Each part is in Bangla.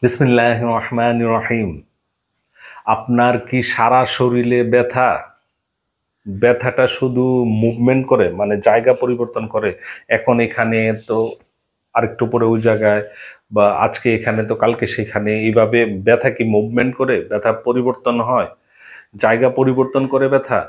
বিসমিল্লাহির রহমানির রহিম। আপনার কি সারা শরীরে ব্যথা? ব্যথাটা শুধু মুভমেন্ট করে, মানে জায়গা পরিবর্তন করে? এখন এখানে তো আরেকটু পরে ওই জায়গায়, বা আজকে এখানে তো কালকে সেখানে, এইভাবে ব্যথা কি মুভমেন্ট করে? ব্যথা পরিবর্তন হয়, জায়গা পরিবর্তন করে ব্যথা?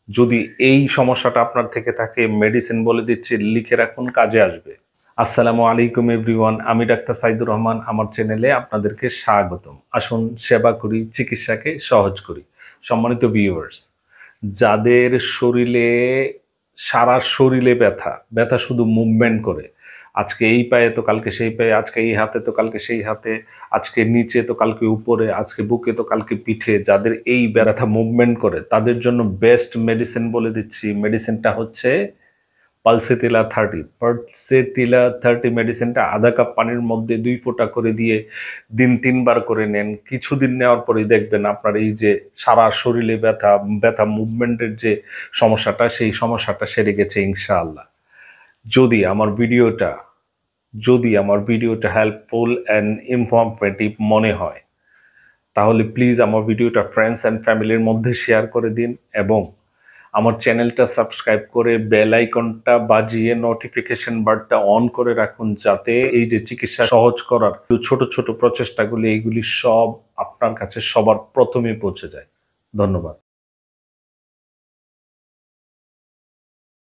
যদি এই সমস্যাটা আপনার থেকে থাকে, মেডিসিন বলে দিচ্ছি, লিখে রাখুন, কাজে আসবে। আসসালামু আলাইকুম এভরিওয়ান, আমি ডাক্তার সাইদুর রহমান। আমার চ্যানেলে আপনাদেরকে স্বাগতম। আসুন সেবা করি, চিকিৎসাকে সহজ করি। সম্মানিত ভিউয়ার্স, যাদের শরীরে, সারা শরীরে ব্যথা, ব্যথা শুধু মুভমেন্ট করে, আজকে এই পায়ে তো কালকে সেই পায়ে, আজকে এই হাতে তো কালকে সেই হাতে, আজকে নিচে তো কালকে উপরে, আজকে বুকে তো কালকে পিঠে, যাদের এই ব্যথা মুভমেন্ট করে, তাদের জন্য বেস্ট মেডিসিন বলে দিচ্ছি। মেডিসিনটা হচ্ছে পালসেটিলা 30। পালসেটিলা 30 মেডিসিনটা আধা কাপ পানির মধ্যে 2 ফোঁটা করে দিয়ে দিন 3 বার করে নেন। কিছুদিন নেওয়ার পরেই দেখবেন আপনার এই যে সারা শরীরে ব্যথা, ব্যথা মুভমেন্টের যে সমস্যাটা, সেই সমস্যাটা সেরে গেছে ইনশাআল্লাহ। যদি আমার ভিডিওটা যদি আমার ভিডিওটা হেল্পফুল অ্যান্ড ইনফরমেটিভ মনে হয়, তাহলে প্লিজ আমার ভিডিওটা ফ্রেন্ডস অ্যান্ড ফ্যামিলির মধ্যে শেয়ার করে দিন, এবং আমার চ্যানেলটা সাবস্ক্রাইব করে বেল আইকনটা বাজিয়ে নোটিফিকেশন বারটা অন করে রাখুন, যাতে এই যে চিকিৎসা সহজ করার ছোট ছোট প্রচেষ্টাগুলি, এইগুলি সব আপনার কাছে সবার প্রথমে পৌঁছে যায়। ধন্যবাদ।